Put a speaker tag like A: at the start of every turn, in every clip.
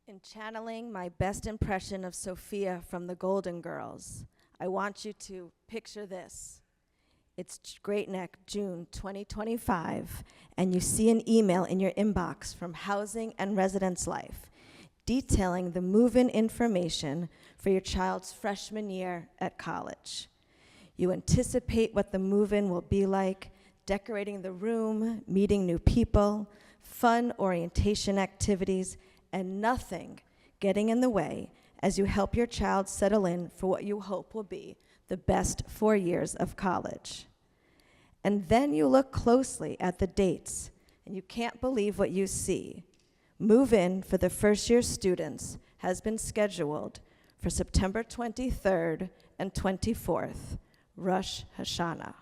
A: In channeling my best impression of Sophia from the Golden Girls, I want you to picture this. It's Great Neck, June 2025, and you see an email in your inbox from Housing and Residence Life detailing the move-in information for your child's freshman year at college. You anticipate what the move-in will be like, decorating the room, meeting new people, fun orientation activities, and nothing getting in the way as you help your child settle in for what you hope will be the best 4 years of college. And then you look closely at the dates, and you can't believe what you see. Move-in for the first-year students has been scheduled for September 23rd and 24th, Rosh Hashanah.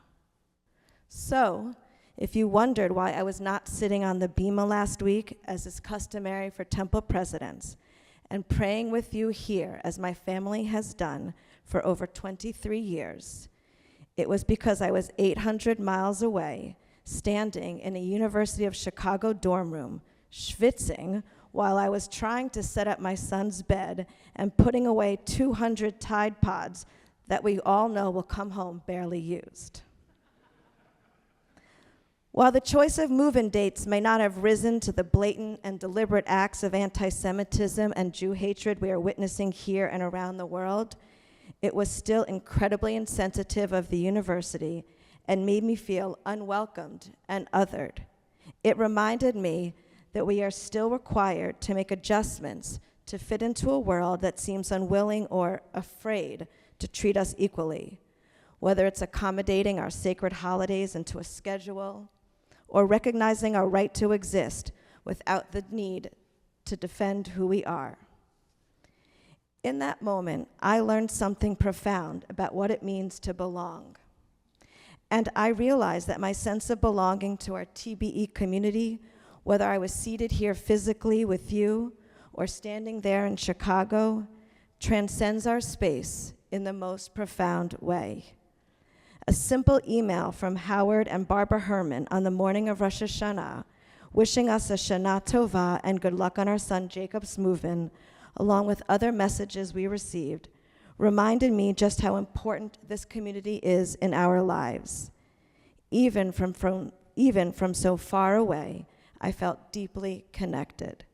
A: So, if you wondered why I was not sitting on the bima last week, as is customary for temple presidents, and praying with you here, as my family has done for over 23 years, it was because I was 800 miles away, standing in a University of Chicago dorm room, schwitzing while I was trying to set up my son's bed and putting away 200 Tide Pods that we all know will come home barely used. While the choice of move-in dates may not have risen to the blatant and deliberate acts of anti-Semitism and Jew hatred we are witnessing here and around the world, it was still incredibly insensitive of the university and made me feel unwelcomed and othered. It reminded me that we are still required to make adjustments to fit into a world that seems unwilling or afraid to treat us equally, whether it's accommodating our sacred holidays into a schedule, or recognizing our right to exist without the need to defend who we are. In that moment, I learned something profound about what it means to belong. And I realized that my sense of belonging to our TBE community, whether I was seated here physically with you or standing there in Chicago, transcends our space in the most profound way. A simple email from Howard and Barbara Herman on the morning of Rosh Hashanah, wishing us a Shana Tova and good luck on our son Jacob's move-in, along with other messages we received, reminded me just how important this community is in our lives. Even from so far away, I felt deeply connected.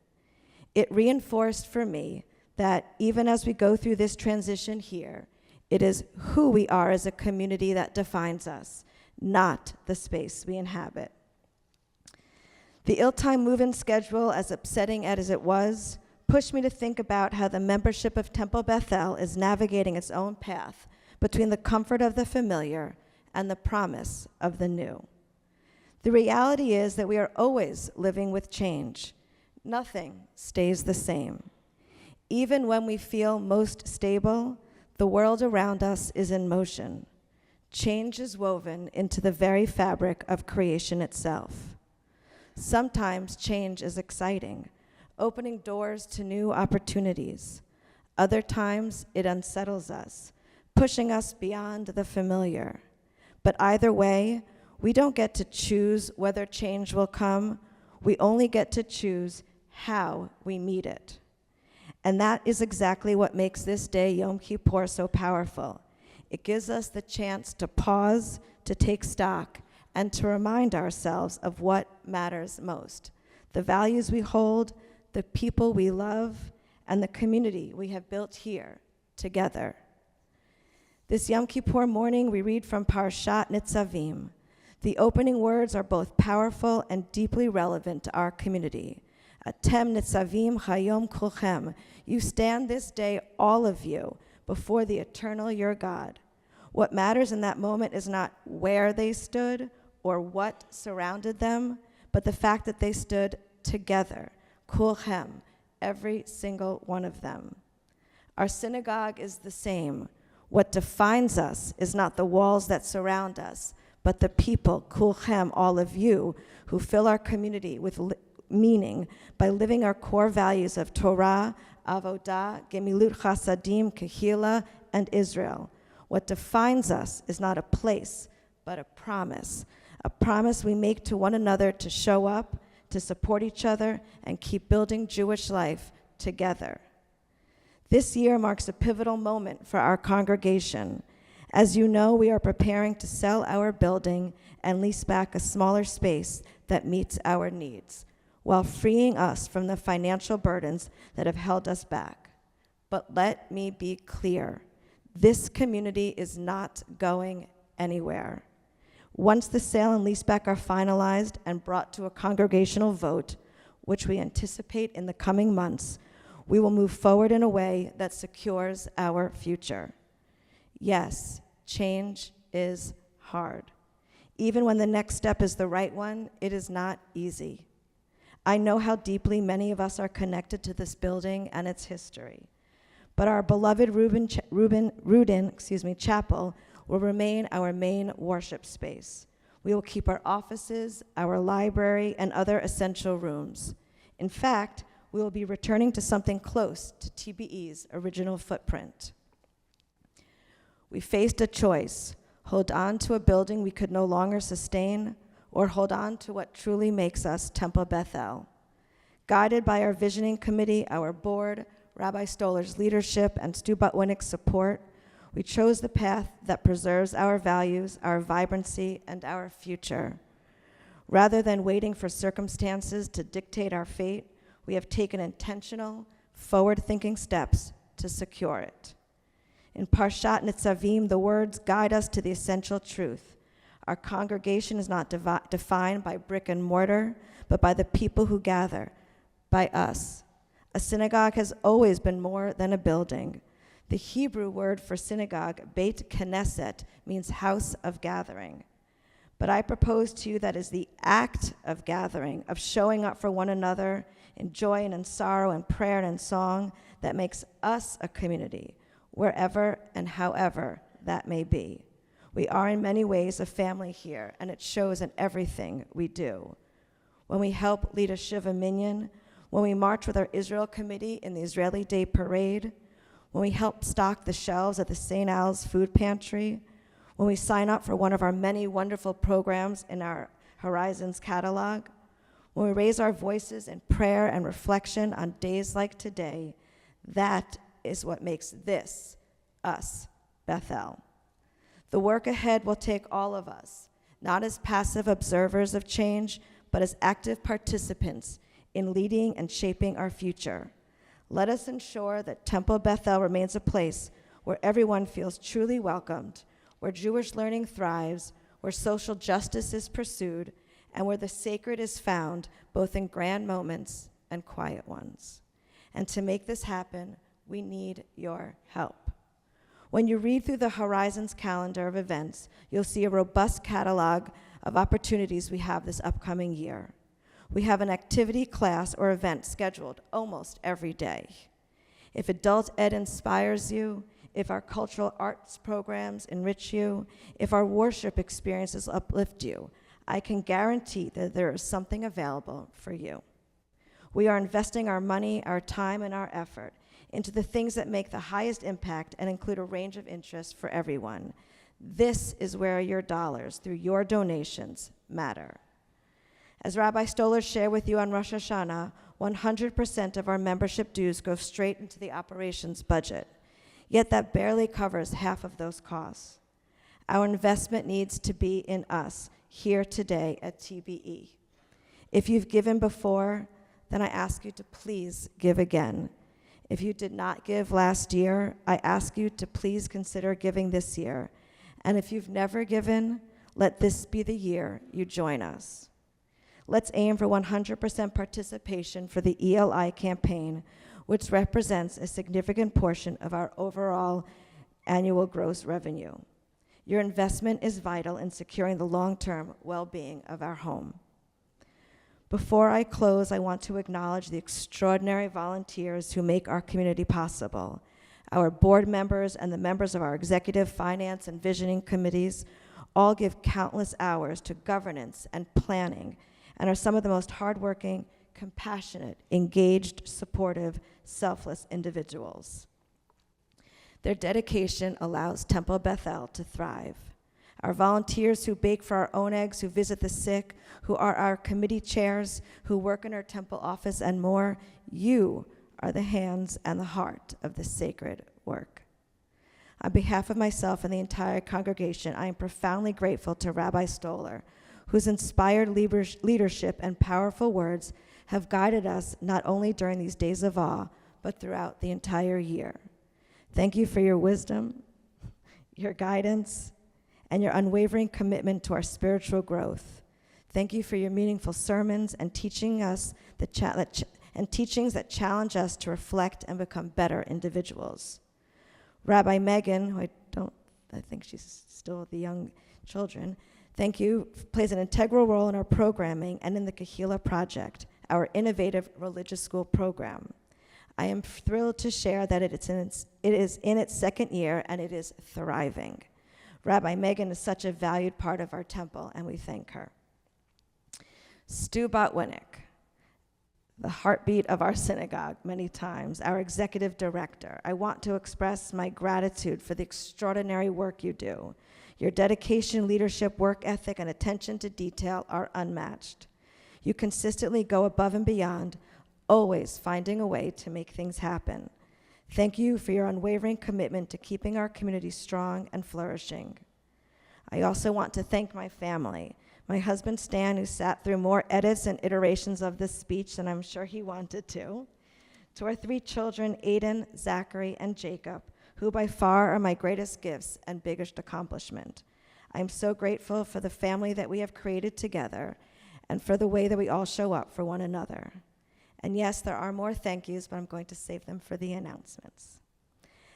A: It reinforced for me that even as we go through this transition here, it is who we are as a community that defines us, not the space we inhabit. The ill-timed move-in schedule, as upsetting as it was, pushed me to think about how the membership of Temple Beth-El is navigating its own path between the comfort of the familiar and the promise of the new. The reality is that we are always living with change. Nothing stays the same. Even when we feel most stable, the world around us is in motion. Change is woven into the very fabric of creation itself. Sometimes change is exciting, opening doors to new opportunities. Other times it unsettles us, pushing us beyond the familiar. But either way, we don't get to choose whether change will come. We only get to choose how we meet it. And that is exactly what makes this day, Yom Kippur, so powerful. It gives us the chance to pause, to take stock, and to remind ourselves of what matters most: the values we hold, the people we love, and the community we have built here together. This Yom Kippur morning, we read from Parshat Nitzavim. The opening words are both powerful and deeply relevant to our community. Atem nitzavim hayom kulchem. You stand this day, all of you, before the eternal your God. What matters in that moment is not where they stood or what surrounded them, but the fact that they stood together, kulchem, every single one of them. Our synagogue is the same. What defines us is not the walls that surround us, but the people, kulchem, all of you, who fill our community with meaning by living our core values of Torah, Avodah, Gemilut Chasadim, Kehila, and Israel. What defines us is not a place, but a promise we make to one another to show up, to support each other, and keep building Jewish life together. This year marks a pivotal moment for our congregation. As you know, we are preparing to sell our building and lease back a smaller space that meets our needs, while freeing us from the financial burdens that have held us back. But let me be clear, this community is not going anywhere. Once the sale and leaseback are finalized and brought to a congregational vote, which we anticipate in the coming months, we will move forward in a way that secures our future. Yes, change is hard. Even when the next step is the right one, it is not easy. I know how deeply many of us are connected to this building and its history, but our beloved Rudin Chapel will remain our main worship space. We will keep our offices, our library, and other essential rooms. In fact, we will be returning to something close to TBE's original footprint. We faced a choice: hold on to a building we could no longer sustain, or hold on to what truly makes us Temple Beth-El. Guided by our visioning committee, our board, Rabbi Stoller's leadership, and Stu Butwinick's support, we chose the path that preserves our values, our vibrancy, and our future. Rather than waiting for circumstances to dictate our fate, we have taken intentional, forward-thinking steps to secure it. In Parshat Nitzavim, the words guide us to the essential truth. Our congregation is not defined by brick and mortar, but by the people who gather, by us. A synagogue has always been more than a building. The Hebrew word for synagogue, Beit Knesset, means house of gathering. But I propose to you that is the act of gathering, of showing up for one another in joy and in sorrow, in prayer and in song, that makes us a community, wherever and however that may be. We are in many ways a family here, and it shows in everything we do. When we help lead a Shiva Minyan, when we march with our Israel committee in the Israeli Day Parade, when we help stock the shelves at the St. Al's Food Pantry, when we sign up for one of our many wonderful programs in our Horizons catalog, when we raise our voices in prayer and reflection on days like today, that is what makes this us, Beth-El. The work ahead will take all of us, not as passive observers of change, but as active participants in leading and shaping our future. Let us ensure that Temple Beth-El remains a place where everyone feels truly welcomed, where Jewish learning thrives, where social justice is pursued, and where the sacred is found both in grand moments and quiet ones. And to make this happen, we need your help. When you read through the Horizons calendar of events, you'll see a robust catalog of opportunities we have this upcoming year. We have an activity, class, or event scheduled almost every day. If adult ed inspires you, if our cultural arts programs enrich you, if our worship experiences uplift you, I can guarantee that there is something available for you. We are investing our money, our time, and our effort into the things that make the highest impact and include a range of interests for everyone. This is where your dollars, through your donations, matter. As Rabbi Stoller shared with you on Rosh Hashanah, 100% of our membership dues go straight into the operations budget, yet that barely covers half of those costs. Our investment needs to be in us, here today at TBE. If you've given before, then I ask you to please give again. If you did not give last year, I ask you to please consider giving this year. And if you've never given, let this be the year you join us. Let's aim for 100% participation for the ELI campaign, which represents a significant portion of our overall annual gross revenue. Your investment is vital in securing the long-term well-being of our home. Before I close, I want to acknowledge the extraordinary volunteers who make our community possible. Our board members and the members of our executive, finance, and visioning committees all give countless hours to governance and planning and are some of the most hardworking, compassionate, engaged, supportive, selfless individuals. Their dedication allows Temple Beth-El to thrive. Our volunteers who bake for our own eggs, who visit the sick, who are our committee chairs, who work in our temple office, and more, you are the hands and the heart of this sacred work. On behalf of myself and the entire congregation, I am profoundly grateful to Rabbi Stoller, whose inspired leadership and powerful words have guided us not only during these days of awe, but throughout the entire year. Thank you for your wisdom, your guidance, and your unwavering commitment to our spiritual growth. Thank you for your meaningful sermons and teachings that challenge us to reflect and become better individuals. Rabbi Megan, who I think she's still with the young children, thank you, plays an integral role in our programming and in the Kahila Project, our innovative religious school program. I am thrilled to share that it is in its second year and it is thriving. Rabbi Megan is such a valued part of our temple, and we thank her. Stu Botwinick, the heartbeat of our synagogue many times, our executive director. I want to express my gratitude for the extraordinary work you do. Your dedication, leadership, work ethic, and attention to detail are unmatched. You consistently go above and beyond, always finding a way to make things happen. Thank you for your unwavering commitment to keeping our community strong and flourishing. I also want to thank my family. My husband, Stan, who sat through more edits and iterations of this speech than I'm sure he wanted to our 3 children, Aiden, Zachary, and Jacob, who by far are my greatest gifts and biggest accomplishment. I'm so grateful for the family that we have created together and for the way that we all show up for one another. And yes, there are more thank yous, but I'm going to save them for the announcements.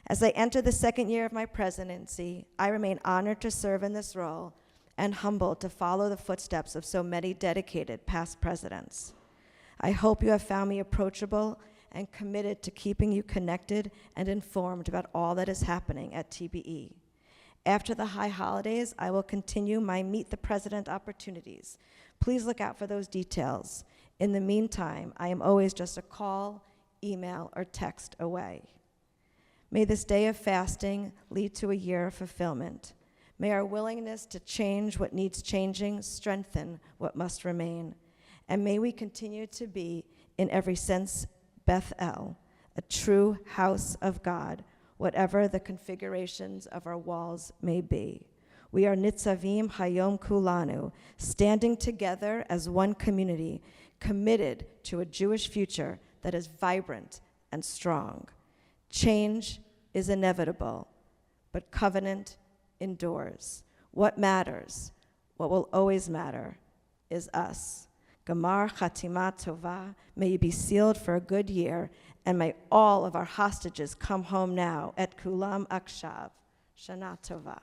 A: As I enter the second year of my presidency, I remain honored to serve in this role and humbled to follow the footsteps of so many dedicated past presidents. I hope you have found me approachable and committed to keeping you connected and informed about all that is happening at TBE. After the high holidays, I will continue my Meet the President opportunities. Please look out for those details. In the meantime, I am always just a call, email, or text away. May this day of fasting lead to a year of fulfillment. May our willingness to change what needs changing strengthen what must remain. And may we continue to be, in every sense, Beth-El, a true house of God, whatever the configurations of our walls may be. We are Nitzavim Hayom Kulanu, standing together as one community, committed to a Jewish future that is vibrant and strong. Change is inevitable, but covenant endures. What matters, what will always matter, is us. Gamar Chatima Tova, may you be sealed for a good year, and may all of our hostages come home now at Kulam Akshav. Shana Tova.